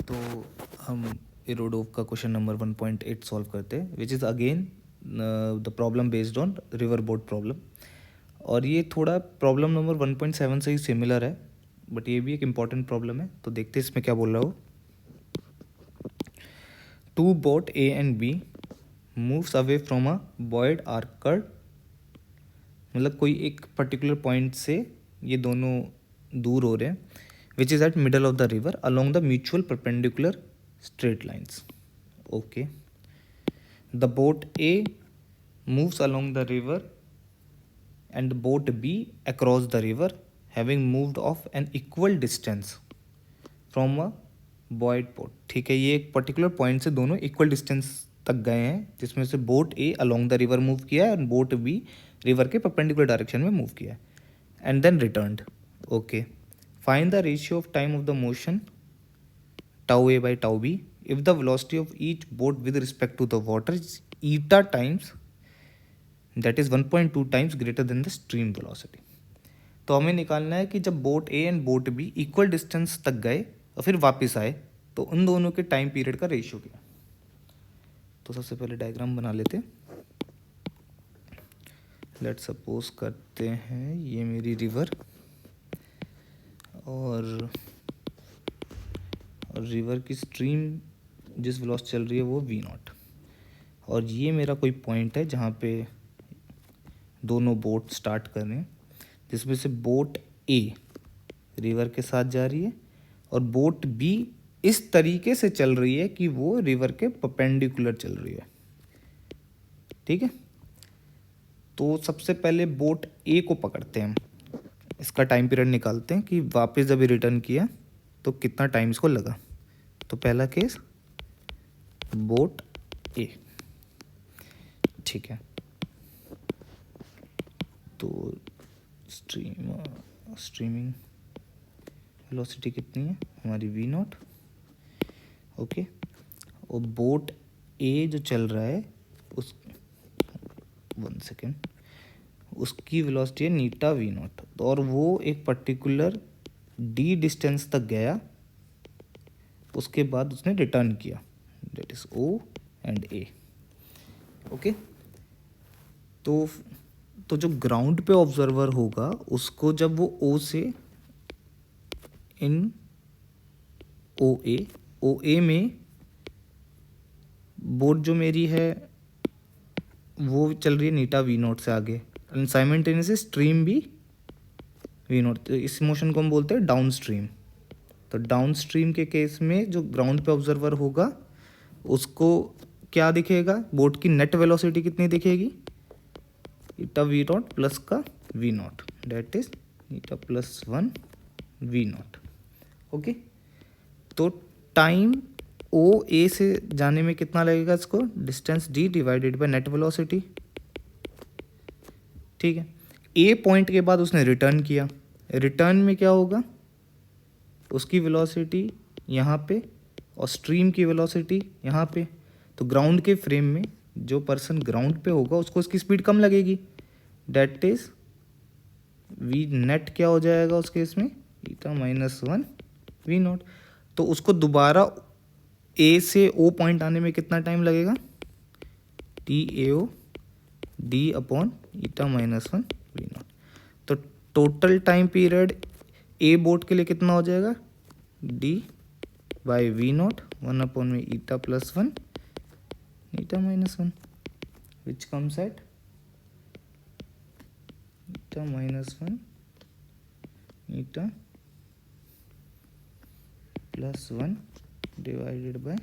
तो हम इरोडोव का क्वेश्चन नंबर 1.8 सॉल्व करते हैं, which is again the problem based on river boat problem. और ये थोड़ा प्रॉब्लम नंबर 1.7 से ही सिमिलर है, बट ये भी एक इम्पॉर्टेंट प्रॉब्लम है। तो देखते हैं इसमें क्या बोल रहा हो। Two boat A and B moves away from a buoy anchored, मतलब कोई एक पर्टिकुलर पॉइंट से ये दोनों दूर हो रहे हैं, which is eight middle of the river along the mutual perpendicular straight lines. Okay. The boat A moves along the river and boat B across the river, having moved off an equal distance from a buoyed boat. ठीक है, ये एक particular point से दोनों equal distance तक गए हैं, जिसमें से boat A along the river move किया है और बोट बी रिवर के परपेंडिकुलर डायरेक्शन में मूव किया है, and then returned. Okay, find the ratio of time of the motion tau A by tau B if the velocity of each boat with respect to the water is eta times, that is 1.2 times greater than the stream velocity. तो हमें निकालना है कि जब boat A and boat B equal distance तक गए और फिर वापस आए तो उन दोनों के टाइम पीरियड का रेशियो क्या. तो सबसे पहले डायग्राम बना लेते. लेट सपोज करते हैं ये मेरी रिवर और रिवर की स्ट्रीम जिस वेलोसिटी चल रही है वो वी नॉट, और ये मेरा कोई पॉइंट है जहाँ पे दोनों बोट स्टार्ट कर रहे हैं, जिसमें से बोट ए रिवर के साथ जा रही है और बोट बी इस तरीके से चल रही है कि वो रिवर के परपेंडिकुलर चल रही है. ठीक है, तो सबसे पहले बोट ए को पकड़ते हैं, इसका टाइम पीरियड निकालते हैं कि वापस जब रिटर्न किया तो कितना टाइम इसको लगा. तो पहला केस बोट ए. ठीक है, तो स्ट्रीमिंग वेलोसिटी कितनी है हमारी वी नॉट. ओके, और बोट ए जो चल रहा है उस 1 सेकेंड उसकी वेलोसिटी है नीटा वी नॉट, और वो एक पर्टिकुलर डी डिस्टेंस तक गया, उसके बाद उसने रिटर्न किया, that is O and A. Okay, तो जो ग्राउंड पे ऑब्जर्वर होगा उसको जब वो ओ से इन ओ ए में बोट जो मेरी है वो चल रही है नीटा वी नॉट से आगे, एंड साइमल्टेनियसली स्ट्रीम भी वी नॉट. इस मोशन को हम बोलते हैं डाउन स्ट्रीम. तो डाउन स्ट्रीम के केस में जो ग्राउंड पे ऑब्जर्वर होगा उसको क्या दिखेगा, बोट की नेट वेलोसिटी कितनी दिखेगी, ईटा वी नॉट प्लस का v naught, that is eta plus 1 we naught. Okay, तो टाइम ओ ए से जाने में कितना लगेगा, इसको distance d divided by net velocity. ठीक है, ए पॉइंट के बाद उसने रिटर्न किया, रिटर्न में क्या होगा, उसकी वेलोसिटी यहाँ पे और स्ट्रीम की वेलोसिटी यहाँ पे. तो ग्राउंड के फ्रेम में जो पर्सन ग्राउंड पे होगा उसको उसकी स्पीड कम लगेगी, डेट इज वी नेट क्या हो जाएगा उस केस में, ईटा -1 वी नॉट. तो उसको दोबारा ए से ओ पॉइंट आने में कितना टाइम लगेगा, T A O D upon eta -1 we naught. तो total time period A boat के लिए कितना हो जाएगा, D by V naught 1 upon में eta plus 1 eta -1, which comes at eta -1 eta plus 1 divided by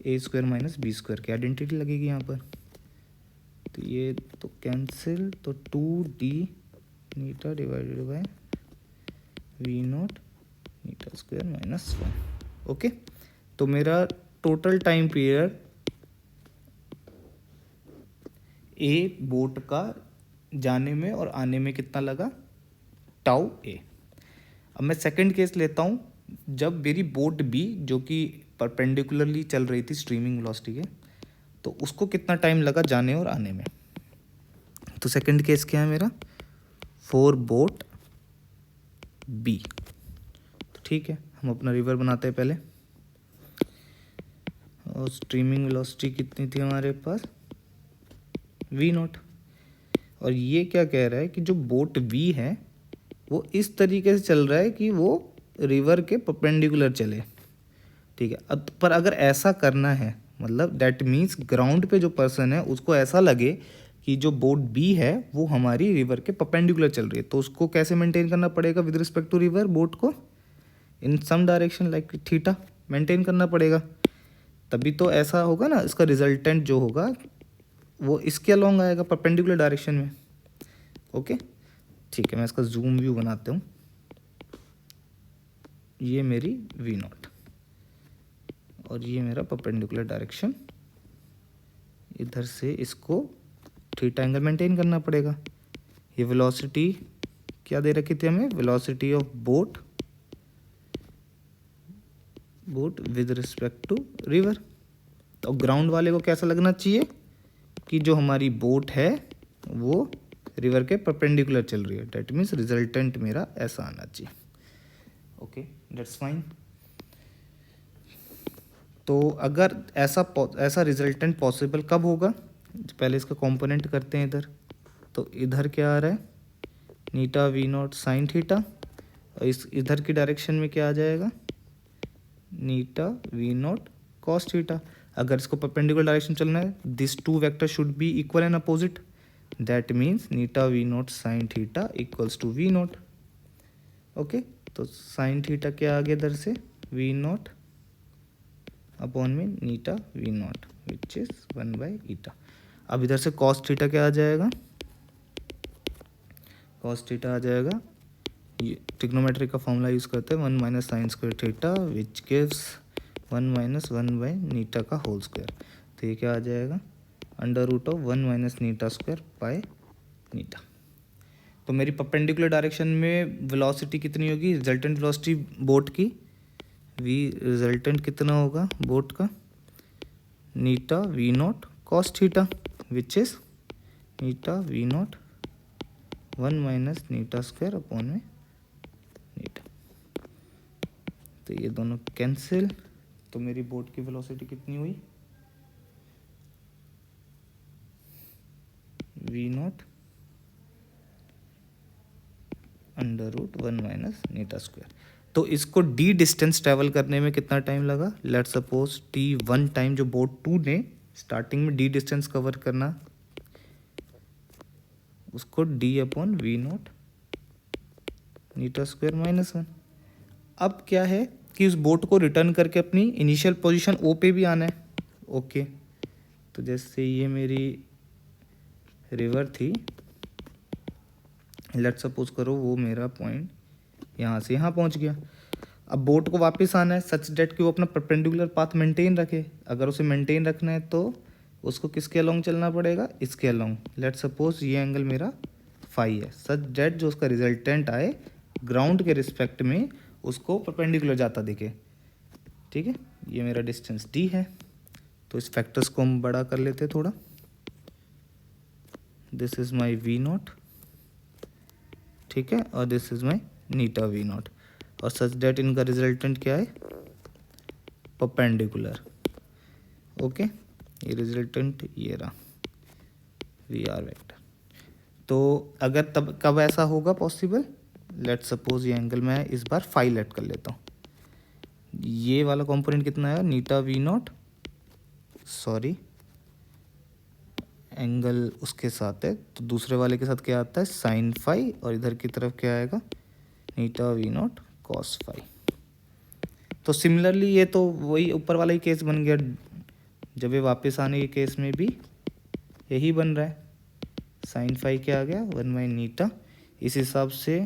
A square minus B square की identity लगेगी यहाँ पर. तो ये तो कैंसिल, तो 2d eta divided by we naught eta square -1. Okay, तो मेरा total time period A boat का जाने में और आने में कितना लगा, टाउ ए. अब मैं सेकंड केस लेता हूँ, जब मेरी बोट बी जो कि परपेंडिकुलरली चल रही थी स्ट्रीमिंग वेलोसिटी के, तो उसको कितना टाइम लगा जाने और आने में. तो सेकंड केस क्या है मेरा, फॉर बोट बी. ठीक है, हम अपना रिवर बनाते हैं पहले। और स्ट्रीमिंग वेलोसिटी कितनी थी हमारे पास, v0। और ये क्या कह रहा है कि जो बोट v है वो इस तरीके से चल रहा है कि वो रिवर के परपेंडिकुलर चले, ठीक है। अब पर अगर ऐसा करना है, मतलब दैट मीन्स ग्राउंड पे जो पर्सन है उसको ऐसा लगे कि जो बोट बी है वो हमारी रिवर के परपेंडिकुलर चल रही है, तो उसको कैसे मेंटेन करना पड़ेगा with respect to river, boat को in some direction like theta maintain करना पड़ेगा, तभी तो ऐसा होगा ना। इसका रिजल्टेंट जो होगा वो इसके अलोंग आएगा परपेंडिकुलर डायरेक्शन में। ओके ठीक है, मैं इसका जूम व्यू बनाता हूँ। ये मेरी v0 और ये मेरा परपेंडिकुलर डायरेक्शन, इधर से इसको थीटा एंगल मेंटेन करना पड़ेगा। ये वेलोसिटी क्या दे रखी थी हमें, velocity of boat with respect to river. तो ग्राउंड वाले को कैसा लगना चाहिए कि जो हमारी बोट है वो रिवर के परपेंडिकुलर चल रही है, डेट मीन्स रिजल्टेंट मेरा ऐसा आना चाहिए। Okay that's fine. तो अगर ऐसा रिजल्टेंट पॉसिबल कब होगा, पहले इसका कंपोनेंट करते हैं इधर। तो इधर क्या आ रहा है, नीटा v0 साइन थीटा, और इस इधर की डायरेक्शन में क्या आ जाएगा, नीटा v0 कॉस थीटा। अगर इसको परपेंडिकुलर डायरेक्शन चलना है, this two vector should be equal and opposite, that means eta v0 sine theta equals to v0। Okay, तो साइन थीटा क्या आ गया इधर से, v0 अपॉन में नीटा v0 विच इज 1/ईटा। अब इधर से कॉस थीटा क्या आ जाएगा, कॉस थीटा आ जाएगा, ये ट्रिग्नोमेट्री का फॉर्मूला यूज़ करते हैं 1 minus sine square theta which gives 1 minus 1/नीटा का होल स्क्वायर। तो ये क्या आ जाएगा, under root of 1 minus eta square by नीटा। तो मेरी परपेंडिकुलर डायरेक्शन में वेलोसिटी कितनी होगी, रिजल्टेंट वेलोसिटी बोट की, वी रिजल्टेंट कितना होगा बोट का, नीटा v0 cos theta which is Neeta v0 1 minus eta square upon में नीटा। तो ये दोनों कैंसिल, तो मेरी बोट की वेलोसिटी कितनी हुई, v0 under root 1 minus eta square. तो इसको d डिस्टेंस ट्रैवल करने में कितना टाइम लगा, लेट सपोज t1 टाइम जो बोट 2 ने स्टार्टिंग में d डिस्टेंस कवर करना, उसको d अपॉन v0 नीटा स्क्वायर माइनस 1। अब क्या है कि उस बोट को रिटर्न करके अपनी इनिशियल पोजीशन ओ पे भी आना है। ओके, तो जैसे ये मेरी रिवर थी, लेट सपोज करो वो मेरा पॉइंट यहाँ से यहाँ पहुँच गया। अब बोट को वापस आना है सच डेट कि वो अपना परपेंडिकुलर पाथ मेंटेन रखे। अगर उसे मेंटेन रखना है तो उसको किसके अलोंग चलना पड़ेगा, इसके अलोंग। लेट सपोज ये एंगल मेरा फाई है, सच डेट जो उसका रिजल्टेंट आए ग्राउंड के रिस्पेक्ट में उसको परपेंडिकुलर जाता दिखे। ठीक है, ये मेरा डिस्टेंस d है, तो इस फैक्टर्स को हम बड़ा कर लेते थोड़ा। दिस इज माई v0, ठीक है, और this is my Neeta v0, और सच डेट इनका रिजल्टेंट क्या है, परपेंडिकुलर। ओके, ये रिजल्टेंट ये रहा वी आर वेक्टर। तो अगर तब कब ऐसा होगा पॉसिबल, लेट सपोज ये एंगल मैं इस बार फाई लेट कर लेता हूँ। ये वाला कंपोनेंट कितना है, नीटा v0, सॉरी एंगल उसके साथ है, तो दूसरे वाले के साथ क्या आता है साइन फाई, और इधर की तरफ क्या आएगा नीटा v0 कॉस फाई। तो सिमिलरली ये तो वही ऊपर वाला ही केस बन गया, जब ये वापस आने के केस में भी यही बन रहा है, साइन फाई क्या आ गया 1 बाई नीटा। इस हिसाब से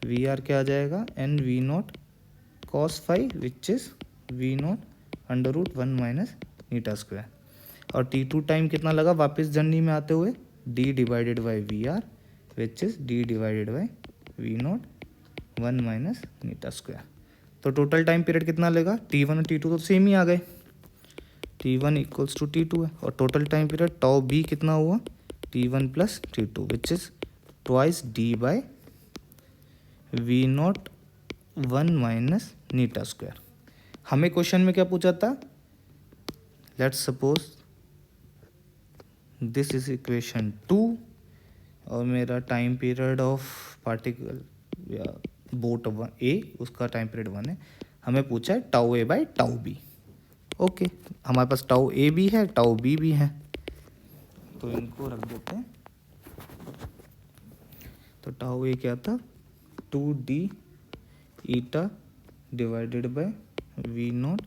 वी आर क्या आ जाएगा एन v0 cos phi which is v0 under root 1 minus eta square. और t2 टाइम कितना लगा वापस जर्नी में आते हुए, d divided by v r which is d divided by v0 1 minus eta square. तो टोटल टाइम पीरियड कितना लेगा, t1 और t2 तो सेम ही आ गए, t1 इक्वल्स टू t2 है, और total time period tau b कितना हुआ t1 plus t2 which is twice d by v0 1 minus eta square. हमें क्वेश्चन में क्या पूछा था, let's suppose this is equation 2 और मेरा टाइम पीरियड ऑफ पार्टिकल या बोट ए, उसका टाइम पीरियड 1 है। हमें पूछा है tau A by tau B. Okay, हमारे पास टाउ ए भी है, टाउ बी भी है, तो इनको रख देते हैं। तो टाउ ए क्या था, 2d eta divided by we naught,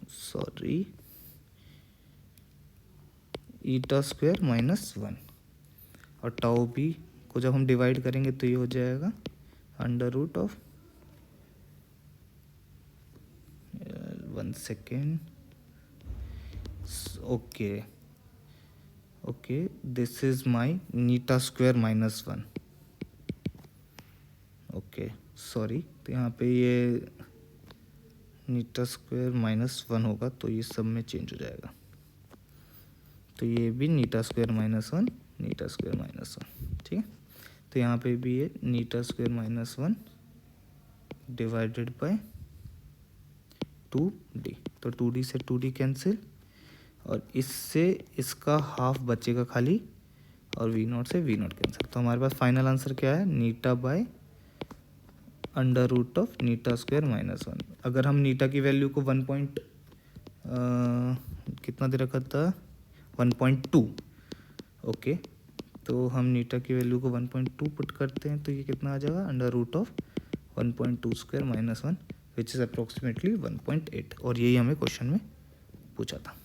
sorry eta square minus 1, और टाउ बी को जब हम डिवाइड करेंगे तो ये हो जाएगा under root of, 1 second, okay this is my theta square minus 1। Okay sorry, तो यहाँ पे ये नीटा स्क्वायर माइनस 1 होगा तो ये सब में चेंज हो जाएगा, तो ये भी eta square minus 1, eta square minus 1, ठीक है। तो यहाँ पे भी ये eta square minus 1 divided by 2d, तो 2d से 2d कैंसिल, और इससे इसका हाफ बचेगा खाली, और वी नॉट से वी नॉट कैंसिल। तो हमारे पास फाइनल आंसर क्या है, eta by under root of eta square minus 1। अगर हम नीटा की वैल्यू को कितना दे रखा था, 1.2, ओके, तो हम नीटा की वैल्यू को 1.2 पुट करते हैं तो ये कितना आ जाएगा, under root of 1.2 square minus 1 which is approximately 1.8, और यही हमें क्वेश्चन में पूछा था।